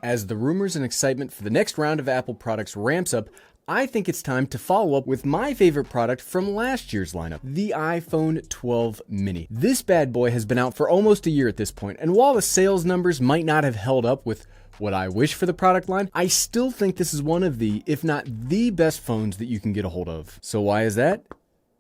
As the rumors and excitement for the next round of Apple products ramps up, I think it's time to follow up with my favorite product from last year's lineup, the iPhone 12 mini. This bad boy has been out for almost a year at this point, and while the sales numbers might not have held up with what I wish for the product line, I still think this is one of the, if not the best phones that you can get a hold of. So why is that?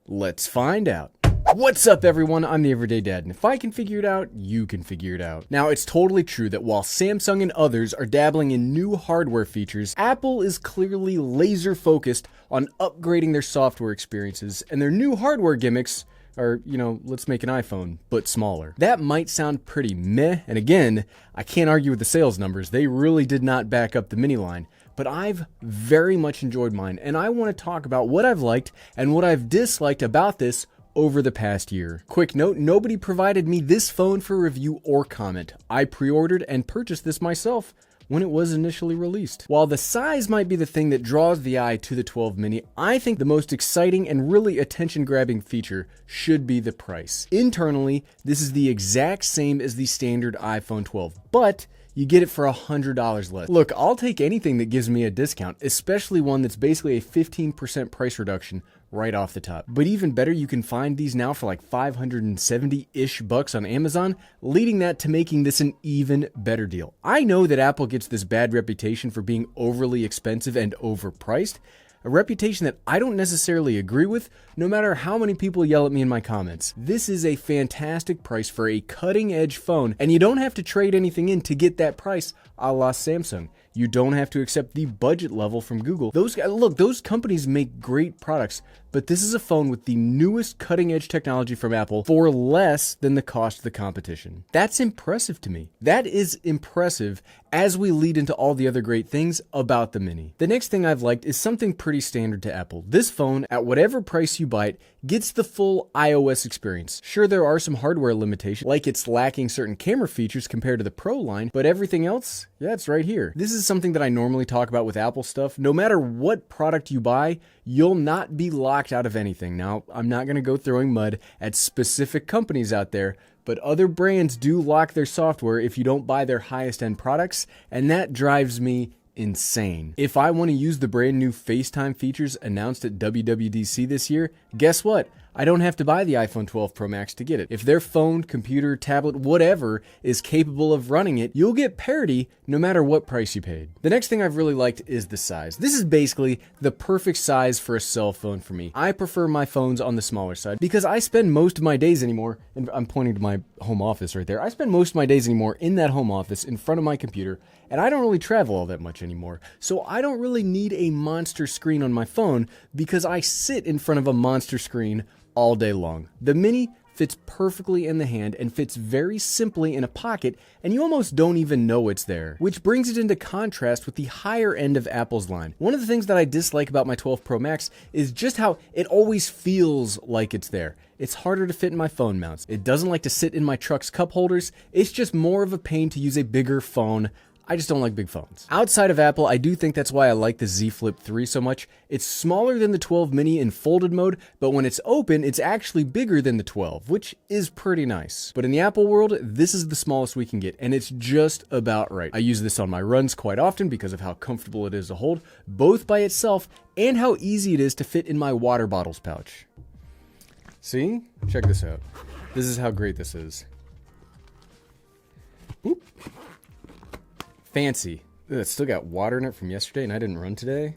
Let's find out. What's up, everyone? I'm the Everyday Dad, and if I can figure it out, you can figure it out. Now, it's totally true that while Samsung and others are dabbling in new hardware features, Apple is clearly laser focused on upgrading their software experiences, and their new hardware gimmicks are, let's make an iPhone, but smaller. That might sound pretty meh, and again, I can't argue with the sales numbers. They really did not back up the mini line. But I've very much enjoyed mine, and I want to talk about what I've liked and what I've disliked about this over the past year. Quick note, nobody provided me this phone for review or comment. I pre-ordered and purchased this myself when it was initially released. While the size might be the thing that draws the eye to the 12 mini, I think the most exciting and really attention-grabbing feature should be the price. Internally, this is the exact same as the standard iPhone 12, but you get it for $100 less. Look, I'll take anything that gives me a discount, especially one that's basically a 15% price reduction right off the top. But even better, you can find these now for like 570-ish bucks on Amazon, leading that to making this an even better deal. I know that Apple gets this bad reputation for being overly expensive and overpriced, a reputation that I don't necessarily agree with, no matter how many people yell at me in my comments. This is a fantastic price for a cutting-edge phone, and you don't have to trade anything in to get that price, a la Samsung. You don't have to accept the budget level from Google. Those companies make great products, but this is a phone with the newest cutting-edge technology from Apple for less than the cost of the competition. That's impressive to me. That is impressive as we lead into all the other great things about the Mini. The next thing I've liked is something pretty standard to Apple. This phone, at whatever price you buy it, gets the full iOS experience. Sure, there are some hardware limitations, like it's lacking certain camera features compared to the Pro line, but everything else, yeah, it's right here. This is something that I normally talk about with Apple stuff. No matter what product you buy, you'll not be locked out of anything. Now, I'm not going to go throwing mud at specific companies out there, but other brands do lock their software if you don't buy their highest end products, and that drives me insane. If I want to use the brand new FaceTime features announced at WWDC this year, guess what? I don't have to buy the iPhone 12 Pro Max to get it. If their phone, computer, tablet, whatever is capable of running it, you'll get parity no matter what price you paid. The next thing I've really liked is the size. This is basically the perfect size for a cell phone for me. I prefer my phones on the smaller side because I spend most of my days anymore, and I'm pointing to my home office right there, I spend most of my days anymore in that home office in front of my computer, and I don't really travel all that much anymore. So I don't really need a monster screen on my phone because I sit in front of a monster screen all day long. The Mini fits perfectly in the hand and fits very simply in a pocket, and you almost don't even know it's there, which brings it into contrast with the higher end of Apple's line. One of the things that I dislike about my 12 Pro Max is just how it always feels like it's there. It's harder to fit in my phone mounts. It doesn't like to sit in my truck's cup holders. It's just more of a pain to use a bigger phone. I just don't like big phones. Outside of Apple, I do think that's why I like the Z Flip 3 so much. It's smaller than the 12 mini in folded mode, but when it's open, it's actually bigger than the 12, which is pretty nice. But in the Apple world, this is the smallest we can get, and it's just about right. I use this on my runs quite often because of how comfortable it is to hold, both by itself and how easy it is to fit in my water bottles pouch. See? Check this out. This is how great this is. Oop. Fancy. Ugh, it's still got water in it from yesterday and I didn't run today.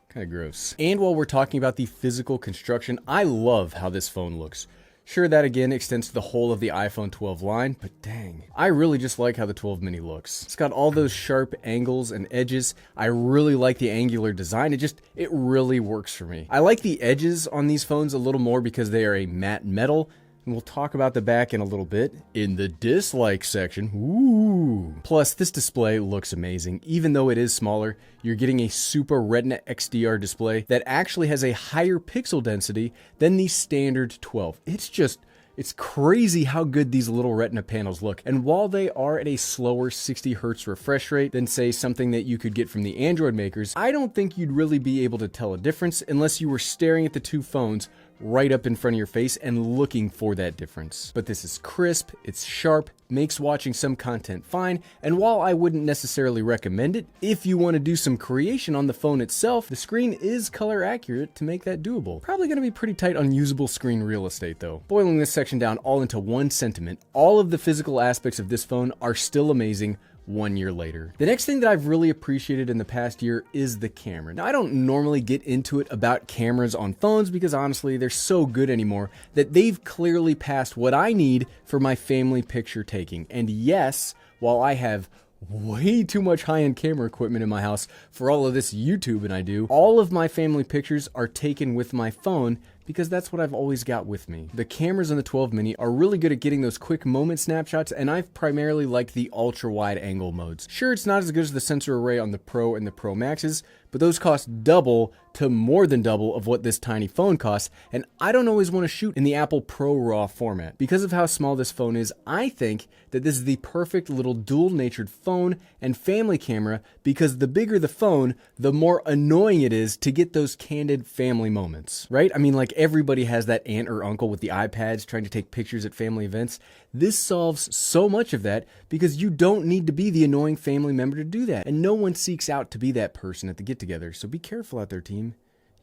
Kind of gross. And while we're talking about the physical construction, I love how this phone looks. Sure, that again extends to the whole of the iPhone 12 line, but dang, I really just like how the 12 mini looks. It's got all those sharp angles and edges. I really like the angular design. It really works for me. I like the edges on these phones a little more because they are a matte metal. And we'll talk about the back in a little bit in the dislike section. Ooh. Plus, this display looks amazing. Even though it is smaller, you're getting a Super Retina XDR display that actually has a higher pixel density than the standard 12. It's crazy how good these little Retina panels look. And while they are at a slower 60 Hz refresh rate than, say, something that you could get from the Android makers, I don't think you'd really be able to tell a difference unless you were staring at the two phones right up in front of your face and looking for that difference. But this is crisp, it's sharp, makes watching some content fine, and while I wouldn't necessarily recommend it, if you want to do some creation on the phone itself, the screen is color accurate to make that doable. Probably going to be pretty tight on usable screen real estate though. Boiling this section down all into one sentiment, all of the physical aspects of this phone are still amazing 1 year later. The next thing that I've really appreciated in the past year is the camera. Now, I don't normally get into it about cameras on phones because honestly, they're so good anymore that they've clearly passed what I need for my family picture taking. And yes, while I have way too much high-end camera equipment in my house for all of this YouTube and I do, all of my family pictures are taken with my phone because that's what I've always got with me. The cameras on the 12 mini are really good at getting those quick moment snapshots, and I've primarily liked the ultra wide angle modes. Sure, it's not as good as the sensor array on the Pro and the Pro Maxes, but those cost double to more than double of what this tiny phone costs, and I don't always want to shoot in the Apple Pro RAW format. Because of how small this phone is, I think that this is the perfect little dual-natured phone and family camera because the bigger the phone, the more annoying it is to get those candid family moments, right? I mean, like everybody has that aunt or uncle with the iPads trying to take pictures at family events. This solves so much of that because you don't need to be the annoying family member to do that. And no one seeks out to be that person at the get-together. So be careful out there, team.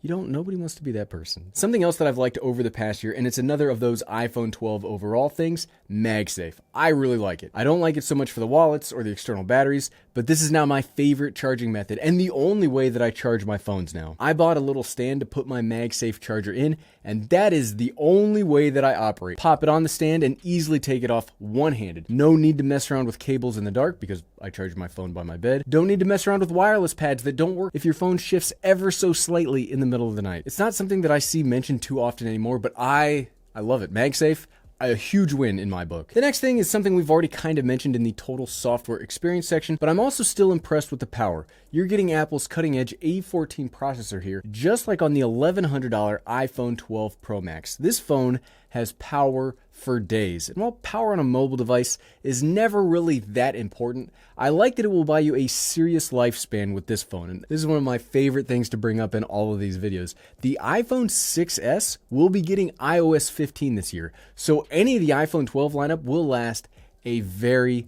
Nobody wants to be that person. Something else that I've liked over the past year, and it's another of those iPhone 12 overall things, MagSafe. I really like it. I don't like it so much for the wallets or the external batteries, but this is now my favorite charging method and the only way that I charge my phones now. I bought a little stand to put my MagSafe charger in, and that is the only way that I operate. Pop it on the stand and easily take it off one-handed. No need to mess around with cables in the dark because I charge my phone by my bed. Don't need to mess around with wireless pads that don't work if your phone shifts ever so slightly in the middle of the night. It's not something that I see mentioned too often anymore, but I love it. MagSafe, a huge win in my book. The next thing is something we've already kind of mentioned in the total software experience section, but I'm also still impressed with the power. You're getting Apple's cutting-edge A14 processor here, just like on the $1,100 iPhone 12 Pro Max. This phone has power for days. And while power on a mobile device is never really that important, I like that it will buy you a serious lifespan with this phone. And this is one of my favorite things to bring up in all of these videos. The iPhone 6S will be getting iOS 15 this year. So any of the iPhone 12 lineup will last a very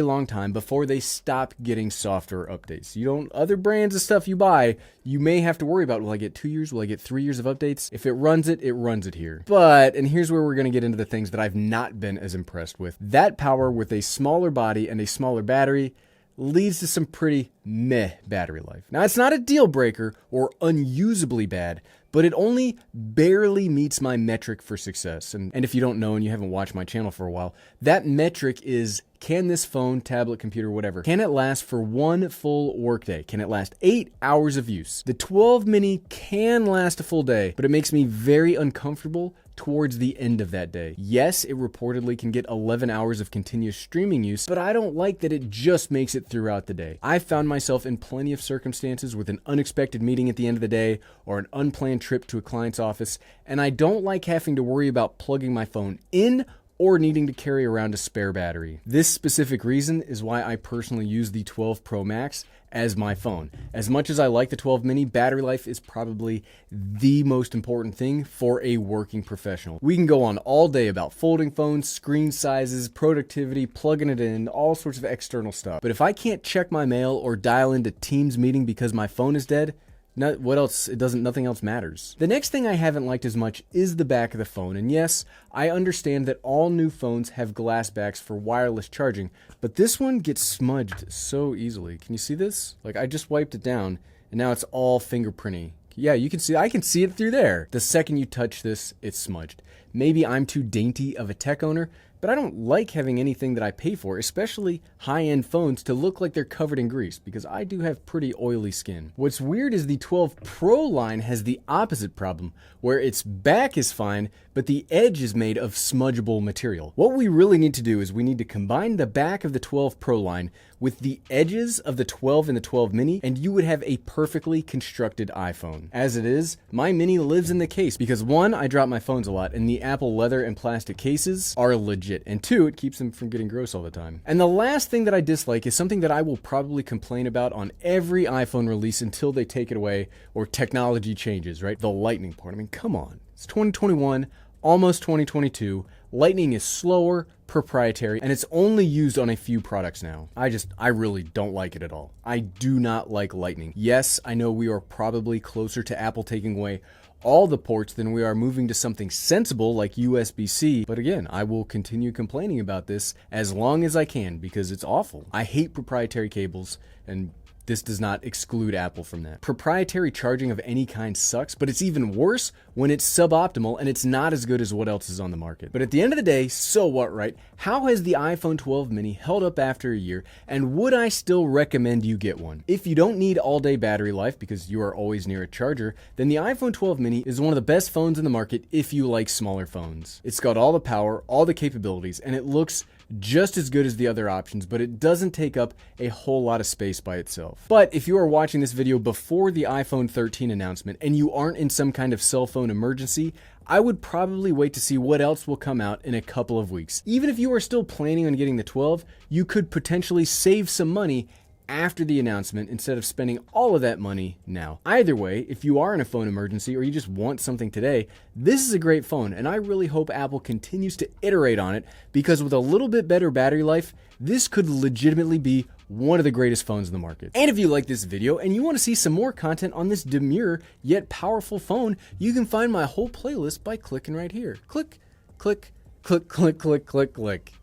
long time before they stop getting software updates. Other brands of stuff you buy, you may have to worry about, will I get 2 years? Will I get 3 years of updates? If it runs it here. But, and here's where we're going to get into the things that I've not been as impressed with. That power with a smaller body and a smaller battery leads to some pretty meh battery life. Now, it's not a deal breaker or unusably bad, but it only barely meets my metric for success. And if you don't know and you haven't watched my channel for a while, that metric is, can this phone, tablet, computer, whatever, can it last for one full workday? Can it last 8 hours of use? The 12 mini can last a full day, but it makes me very uncomfortable towards the end of that day. Yes, it reportedly can get 11 hours of continuous streaming use, but I don't like that it just makes it throughout the day. I've found myself in plenty of circumstances with an unexpected meeting at the end of the day or an unplanned trip to a client's office, and I don't like having to worry about plugging my phone in or needing to carry around a spare battery. This specific reason is why I personally use the 12 Pro Max as my phone. As much as I like the 12 mini, battery life is probably the most important thing for a working professional. We can go on all day about folding phones, screen sizes, productivity, plugging it in, all sorts of external stuff. But if I can't check my mail or dial into Teams meeting because my phone is dead, what else? Nothing else matters. The next thing I haven't liked as much is the back of the phone. And yes, I understand that all new phones have glass backs for wireless charging, but this one gets smudged so easily. Can you see this? Like, I just wiped it down and now it's all fingerprinty. Yeah, you can see, I can see it through there. The second you touch this, it's smudged. Maybe I'm too dainty of a tech owner, but I don't like having anything that I pay for, especially high-end phones, to look like they're covered in grease because I do have pretty oily skin. What's weird is the 12 Pro line has the opposite problem, where its back is fine, but the edge is made of smudgeable material. What we really need to do is we need to combine the back of the 12 Pro line with the edges of the 12 and the 12 mini, and you would have a perfectly constructed iPhone. As it is, my mini lives in the case because one, I drop my phones a lot, and the Apple leather and plastic cases are legit, and two, it keeps them from getting gross all the time. And the last thing that I dislike is something that I will probably complain about on every iPhone release until they take it away or technology changes, right? The lightning port. I mean, come on. It's 2021, almost 2022. Lightning is slower, proprietary, and it's only used on a few products now. I really don't like it at all. I do not like Lightning. Yes, I know we are probably closer to Apple taking away all the ports than we are moving to something sensible like USB-C, but again, I will continue complaining about this as long as I can because it's awful. I hate proprietary cables, and this does not exclude Apple from that. Proprietary charging of any kind sucks, but it's even worse when it's suboptimal and it's not as good as what else is on the market. But at the end of the day, so what, right? How has the iPhone 12 mini held up after a year, and would I still recommend you get one? If you don't need all-day battery life because you are always near a charger, then the iPhone 12 mini is one of the best phones in the market if you like smaller phones. It's got all the power, all the capabilities, and it looks just as good as the other options, but it doesn't take up a whole lot of space by itself. But if you are watching this video before the iPhone 13 announcement and you aren't in some kind of cell phone emergency, I would probably wait to see what else will come out in a couple of weeks. Even if you are still planning on getting the 12, you could potentially save some money after the announcement instead of spending all of that money now. Either way, if you are in a phone emergency or you just want something today, this is a great phone, and I really hope Apple continues to iterate on it because with a little bit better battery life, this could legitimately be one of the greatest phones in the market. And if you like this video and you want to see some more content on this demure yet powerful phone, you can find my whole playlist by clicking right here. Click, click, click, click, click, click, click.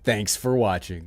Thanks for watching.